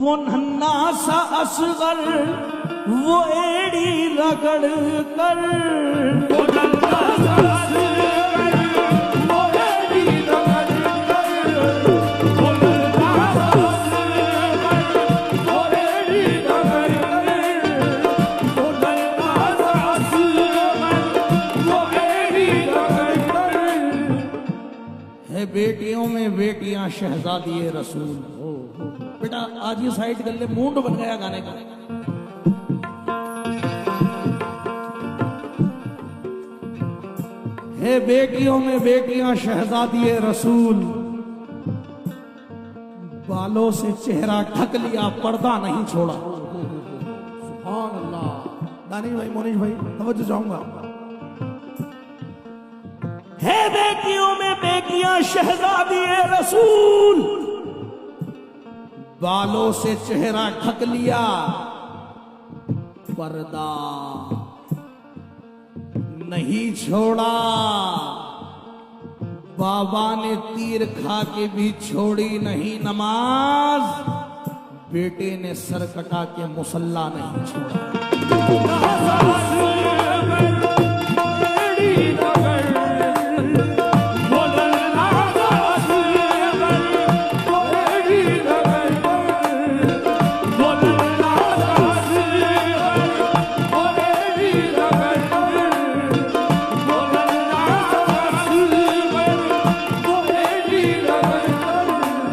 वो नन्ना सा असगर वो एड़ी रगड़ कर, वो नन्ना सा असगर वो एड़ी रगड़ कर, वो नन्ना सा असगर वो एड़ी रगड़ कर, वो नन्ना सा असगर वो एड़ी रगड़ कर। है बेटियों में बेटियां शहजादी रसूल। बेटा आज ये साइड कर ले, मूड बन गया गाने का। है बेटियों में बेटियां शहजादी रसूल, बालों से चेहरा ढक लिया पर्दा नहीं छोड़ा। सुभान अल्लाह। दानिश भाई, मोनिश भाई, तवज्जो चाहूंगा। है बेटियों में बेटियां शहजादी रसूल, बालों से चेहरा ढक लिया पर्दा नहीं छोड़ा। बाबा ने तीर खा के भी छोड़ी नहीं नमाज, बेटे ने सर कटा के मुसल्ला नहीं छोड़ा।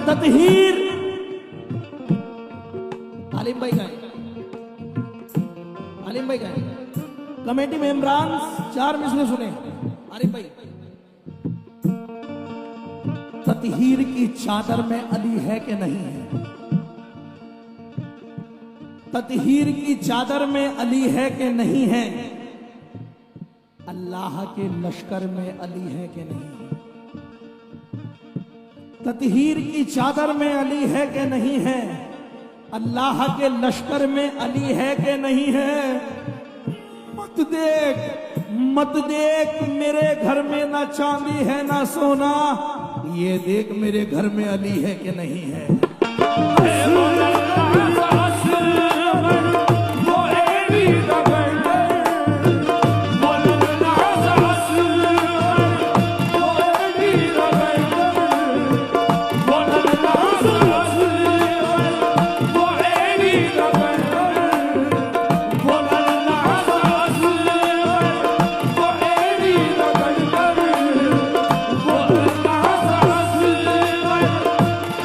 ततहीर आलिम भाई गाए, आलिम भाई गाए। कमेटी में इमरान 4 मिसले सुने। आलिम भाई, ततहीर की चादर में अली है कि नहीं है? ततहीर की चादर में अली है कि नहीं है? अल्लाह के लश्कर में अली है कि नहीं है? ततहीर की चादर में अली है कि नहीं है? अल्लाह के लश्कर में अली है कि नहीं है? मत देख मेरे घर में ना चांदी है ना सोना, ये देख मेरे घर में अली है कि नहीं है?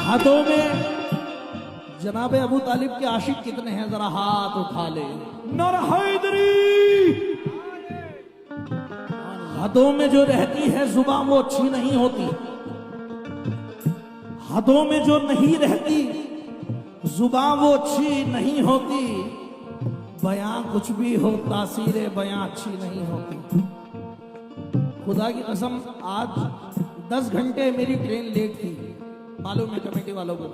हाथों में जनाब अबू तालिब के आशिक कितने हैं? जरा हाथ उठा ले। नर हैदरी। हाथों में जो रहती है जुबान वो अच्छी नहीं होती। हाथों में जो नहीं रहती जुबान वो अच्छी नहीं होती। बयां कुछ भी हो, तासीर बयां अच्छी नहीं होती। खुदा की कसम आज 10 घंटे मेरी ट्रेन लेट थी, मालूम है कमेटी वालों को,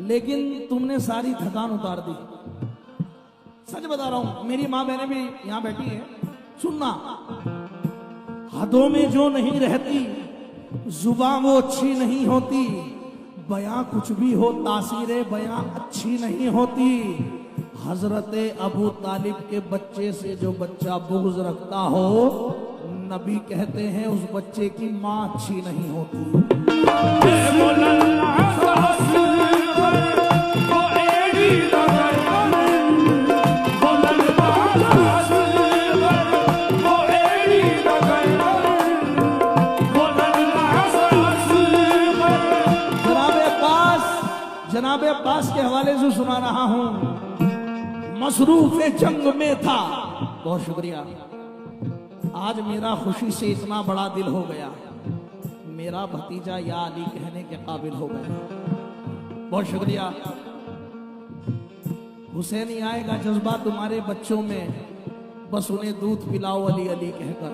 लेकिन तुमने सारी थकान उतार दी। सच बता रहा हूं, मेरी माँ बहनें भी यहां बैठी है, सुनना। हाथों में जो नहीं रहती जुबान वो अच्छी नहीं होती। बयां कुछ भी हो, तासीर बयां अच्छी नहीं होती। हजरत अबू तालिब के बच्चे से जो बच्चा बुग़्ज़ रखता हो, नबी कहते हैं उस बच्चे की माँ अच्छी नहीं होती। जनाब अब्बास के हवाले से सुना रहा हूं। मसरूफ जंग में था। बहुत शुक्रिया। आज मेरा खुशी से इतना बड़ा दिल हो गया, मेरा भतीजा या अली कहने के काबिल हो गया। बहुत शुक्रिया। हुसैनी आएगा जज्बा तुम्हारे बच्चों में, बस उन्हें दूध पिलाओ अली अली कहकर।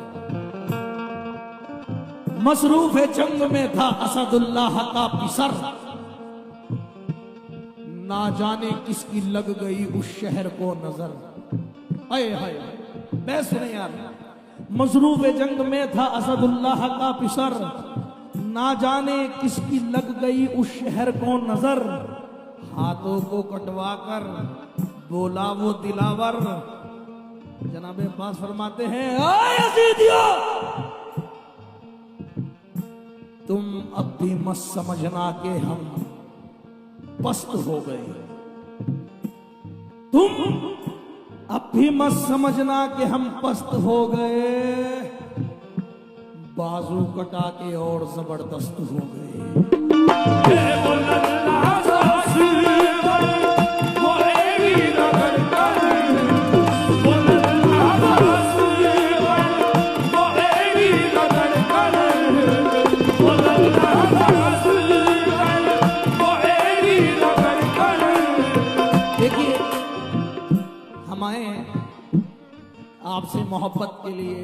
मसरूफ जंग में था असदुल्लाह का पिसर, ना जाने किसकी लग गई उस शहर को नजर। हाय हाय, मैं सुने यार। मसरूफ जंग में था असदुल्लाह का पिसर, ना जाने किसकी लग गई उस शहर को नजर। हाथों को कटवा कर बोला वो दिलावर। जनाबे अब्बास फरमाते हैं, आए यजीदियो, तुम अब भी मत समझना कि हम पस्त हो गए। तुम अब भी मत समझना कि हम पस्त हो गए, बाजू कटा के और जबरदस्त हो गए। देखिए, हम आए आपसे मोहब्बत के लिए।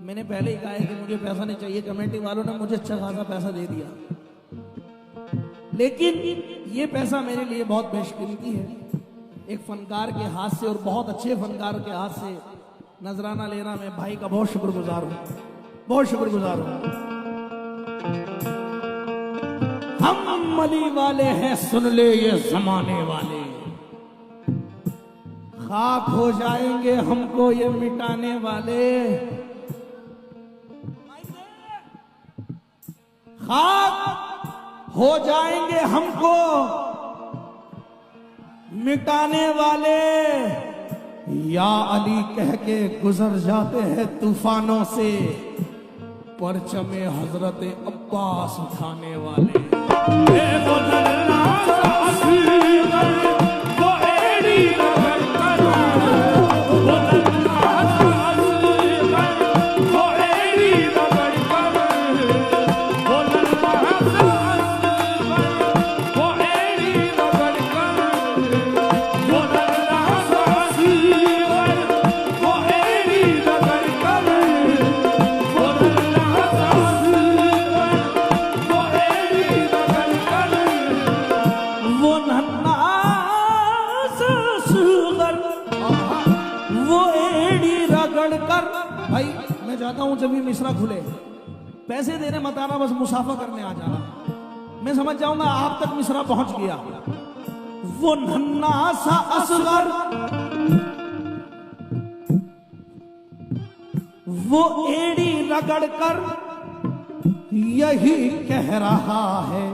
मैंने पहले ही कहा है कि मुझे पैसा नहीं चाहिए। कमेटी वालों ने मुझे अच्छा खासा पैसा दे दिया, लेकिन ये पैसा मेरे लिए बहुत बेशकीमती है। एक फनकार के हाथ से, और बहुत अच्छे फनकार के हाथ से नजराना लेना, मैं भाई का बहुत शुक्रगुजार हूं, बहुत शुक्रगुजार हूं। हम मली वाले हैं, सुन ले ये जमाने वाले, खाक हो जाएंगे हमको ये मिटाने वाले। खाक हो जाएंगे हमको मिटाने वाले, या अली कह के गुजर जाते हैं तूफानों से, परचमे हजरत अब्बास उठाने वाले। भाई मैं चाहता हूं जब भी मिश्रा खुले, पैसे देने मत आना, बस मुसाफा करने आ जाना। मैं समझ जाऊंगा आप तक मिश्रा पहुंच गया। वो नन्ना सा असगर, वो एड़ी रगड़ कर यही कह रहा है,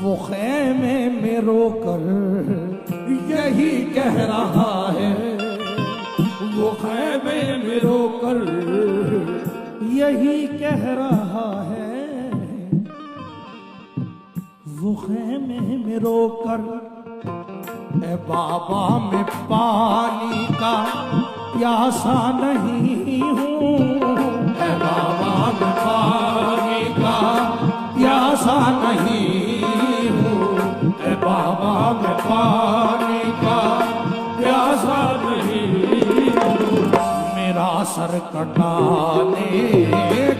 वो खैमे में रोकर यही कह रहा है, वो खैमे में रोकर यही कह रहा है, वो खैमे में रोकर, ए बाबा मैं पानी का प्यासा नहीं हूँ, ए बाबा मैं पानी का प्यासा नहीं हूँ, ए बाबा मैं पानी का प्यासा नहीं, मेरा सर कटाने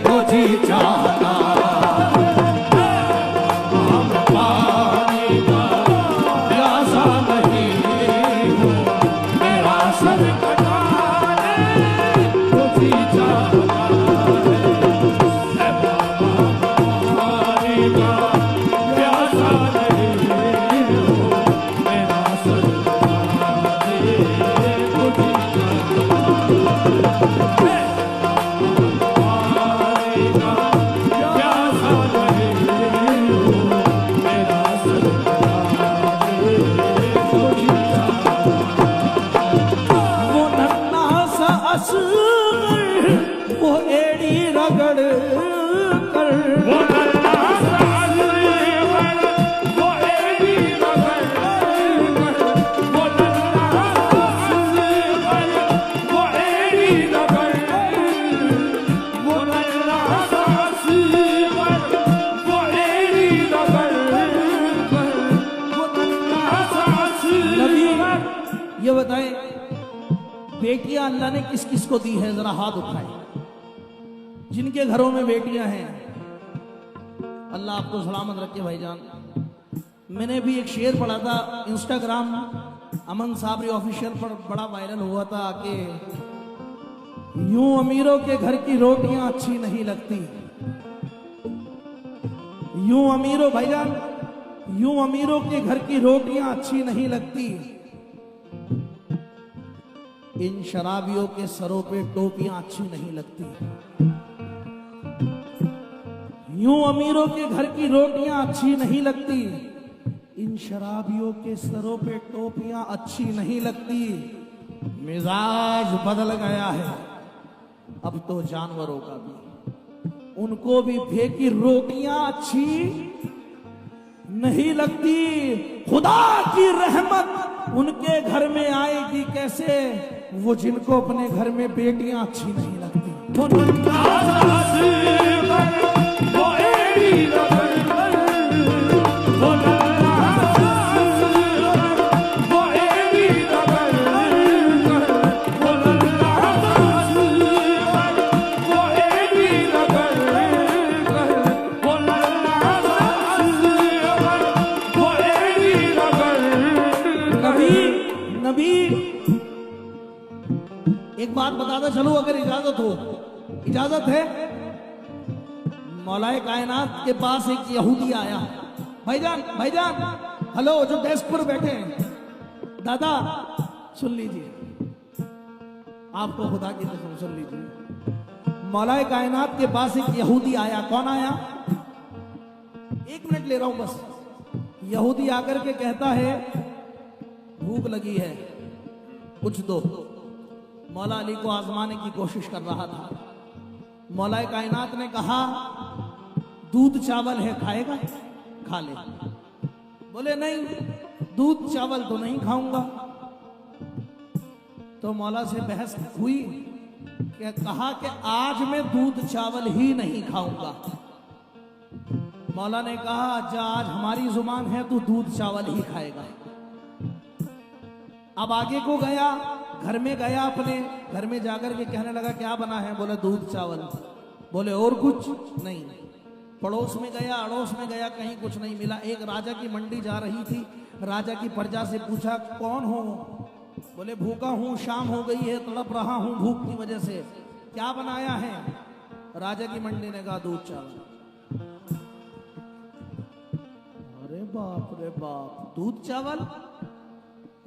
को जी चाहता, पानी का प्यासा नहीं हूँ, मेरा सर कटाने को जी चाहता, पानी का प्यासा नहीं हूँ, मेरा सर कटाने को जी वो एड़ी रगड़ कर, वो एड़ी रगड़ कर, वो एड़ी रगड़, वो एड़ी रगड़। ये बताएं बेटियां अल्लाह ने किस किस को दी है, जरा हाथ उठाएं। जिनके घरों में बेटियां हैं, अल्लाह आपको सलामत रखे भाईजान। मैंने भी एक शेर पढ़ा था इंस्टाग्राम अमन साबरी ऑफिशियल पर, बड़ा वायरल हुआ था कि यूं अमीरों के घर की रोटियां अच्छी नहीं लगती, यूं अमीरों भाईजान, यूं अमीरों के घर की रोटियां अच्छी नहीं लगती, इन शराबियों के सरों पे टोपियां अच्छी नहीं लगती। यूं अमीरों के घर की रोटियां अच्छी नहीं लगती, इन शराबियों के सरों पे टोपियां अच्छी नहीं लगती। मिजाज बदल गया है अब तो जानवरों का भी, उनको भी फेंकी रोटियां अच्छी नहीं लगती। खुदा की रहमत उनके घर में आएगी कैसे, वो जिनको अपने घर में बेटियां अच्छी नहीं लगती। एक बात बताता चलो, अगर इजाजत हो, इजाजत है। मौलाए कायनात के पास एक यहूदी आया। भाईजान भाईजान, हेलो, जो डेस्क पर बैठे हैं, दादा सुन लीजिए, आपको खुदा की कसम सुन लीजिए। मौलाए कायनात के पास एक यहूदी आया। कौन आया? एक मिनट ले रहा हूं बस। यहूदी आकर के कहता है भूख लगी है, कुछ दो। मौला अली को आजमाने की कोशिश कर रहा था। मौलाए कायनात ने कहा दूध चावल है, खाएगा? खा ले। बोले नहीं, दूध चावल तो नहीं खाऊंगा। तो मौला से बहस हुई कि कहा कि आज मैं दूध चावल ही नहीं खाऊंगा। मौला ने कहा जा, आज हमारी जुबान है तो दूध चावल ही खाएगा। अब आगे को गया, घर में गया, अपने घर में जाकर के कहने लगा क्या बना है? बोले दूध चावल। बोले और कुछ? नहीं। पड़ोस में गया, अड़ोस में गया, कहीं कुछ नहीं मिला। एक राजा की मंडी जा रही थी, राजा की प्रजा से पूछा कौन हो? बोले भूखा हूं, शाम हो गई है, तड़प रहा हूं भूख की वजह से। क्या बनाया है? राजा की मंडी ने कहा दूध चावल। अरे बाप रे बाप, दूध चावल?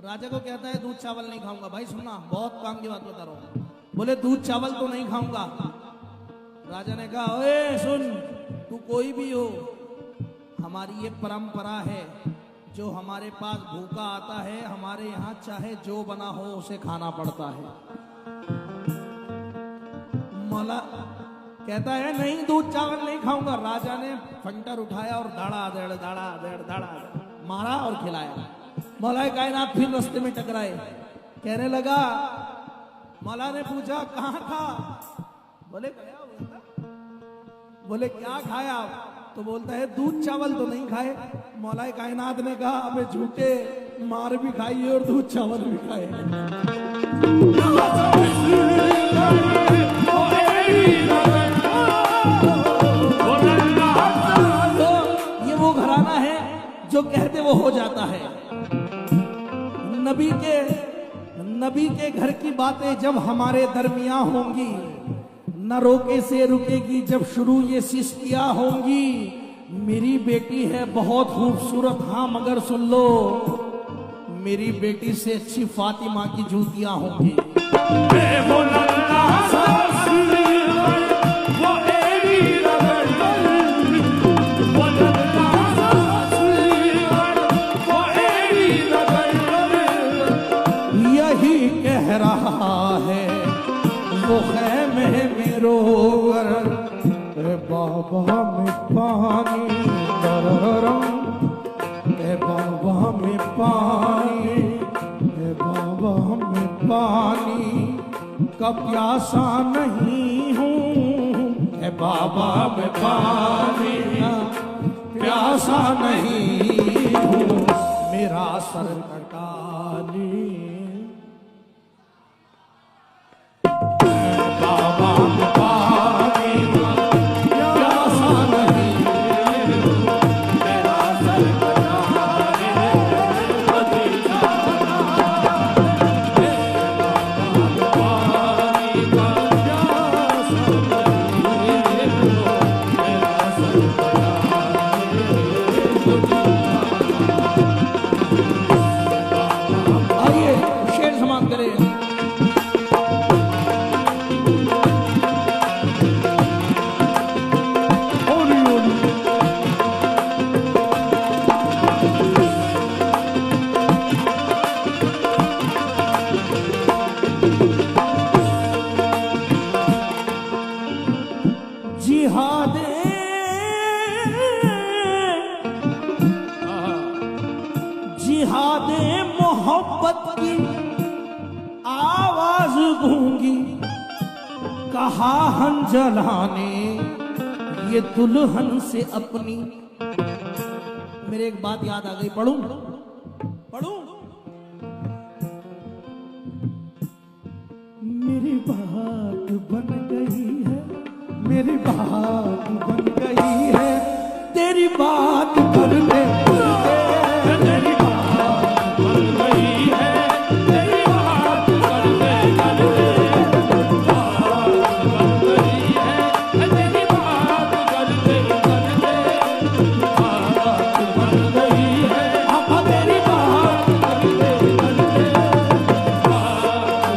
राजा को कहता है दूध चावल नहीं खाऊंगा। भाई सुनना, बहुत काम की बात बता रहा हूं। बोले दूध चावल तो नहीं खाऊंगा। राजा ने कहा ओए सुन, तू कोई भी हो, हमारी ये परंपरा है, जो हमारे पास भूखा आता है, हमारे यहाँ चाहे जो बना हो उसे खाना पड़ता है। मौला कहता है नहीं, दूध चावल नहीं खाऊंगा। राजा ने फंटर उठाया और दाड़ा मारा और खिलाया। मौलाए कायनात फिर रास्ते में टकराए, कहने लगा, मौला ने पूछा कहाँ था? बोले गया हुआ था। बोले क्या खाया? तो बोलता है दूध चावल तो नहीं खाए। मौलाए कायनात ने कहा अबे झूठे, मार भी खाई और दूध चावल भी खाए। तो ये वो घराना है जो कहते वो हो जाता है। नबी के घर की बातें जब हमारे दरमियां होंगी, न रोके से रुकेगी जब शुरू ये सिस्कियां होंगी। मेरी बेटी है बहुत खूबसूरत, हाँ मगर सुन लो, मेरी बेटी से अच्छी फातिमा की जूतियां होंगी। रहा है वो खैमे में रोकर, बाबा में पानी बाबा में पानी, बाबा में पानी का प्यासा नहीं हूँ। बाबा में पानी प्यासा नहीं हूँ, मेरा सर कटाली। जिहादे मोहब्बत की आवाज गूंगी, कहा हंजला ने ये दुल्हन से अपनी। मेरे एक बात याद आ गई, पढ़ूं पढ़ूं। मेरी बात बन गई है, मेरी बात बन गई है, तेरी बात करते करते तेरी बात बन गई है, तेरी बात करते करते बात बन गई है, तेरी बात करते करते बात बन गई है। अब तेरी बात करते करते बात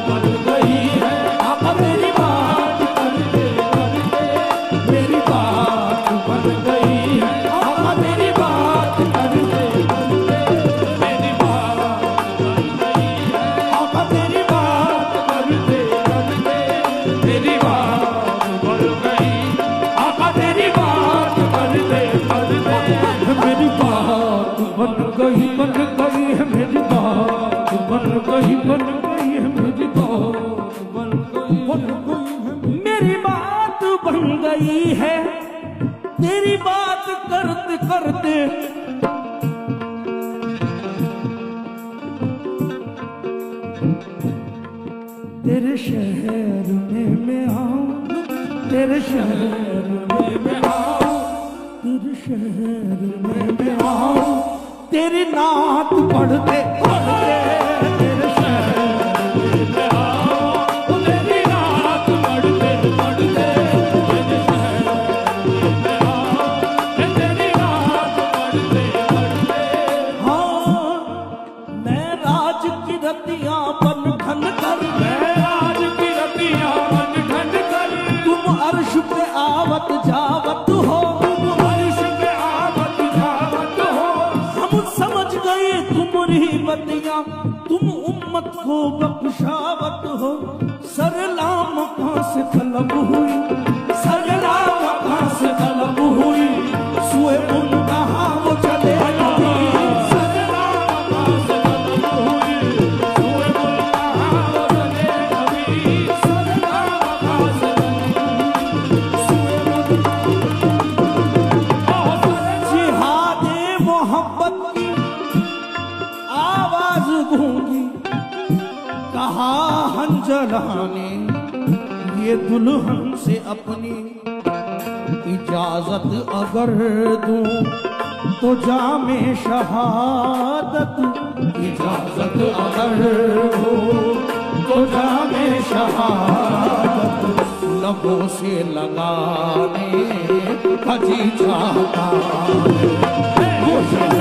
बन गई है, अब तेरी बात करते करते मेरी बात बन गई है, अब तेरी बात करते करते मेरी बात बन गई है, अब तेरी बात करते करते मेरी बात बन गई, अब तेरी बात करते करते मेरी बात बन गई है, मेरी बात बन गई है, मेरी बात बन गई है, मेरी बात बन गई है, तेरी बात करते करते तेरे शहर में मैं आऊं, तेरे शहर में मैं आऊं, तेरे शहर में मैं आऊं, तेरी नात पढ़ते पढ़ते तेरे शहर में मैं आऊं, तेरी नात पढ़ते पढ़ते तेरे शहर में मैं आऊं, तेरी नात पढ़ते पढ़ते। हाँ मैं राज की रतियां बन ठन कर, मैं राज की रतियां बन ठन कर, तुम अर्श पे आवत जावत हो, तुम अर्श पे आवत जावत हो, हम समझ गए तुम्हारी बतियां, तुम उम्मत को बख्शावत हो। सरलाम कहां से तलब हुई, सरलाम कहां से तलब हुई, सुए उन कहां वो चले नबी, सरलाम कहां से तलब हुई, सुए उन कहां वो चले नबी, सरलाम कहां से तलब हुई, जिहादे मोहब्बत की आवाज गूंगी, कहा हंजला ने ये दुल्हन से अपनी। इजाजत अगर दूं तो जामे शहादत, इजाजत अगर हो तो जामे शहादत, लबों से लगाने का जी चाहता है, वो शहर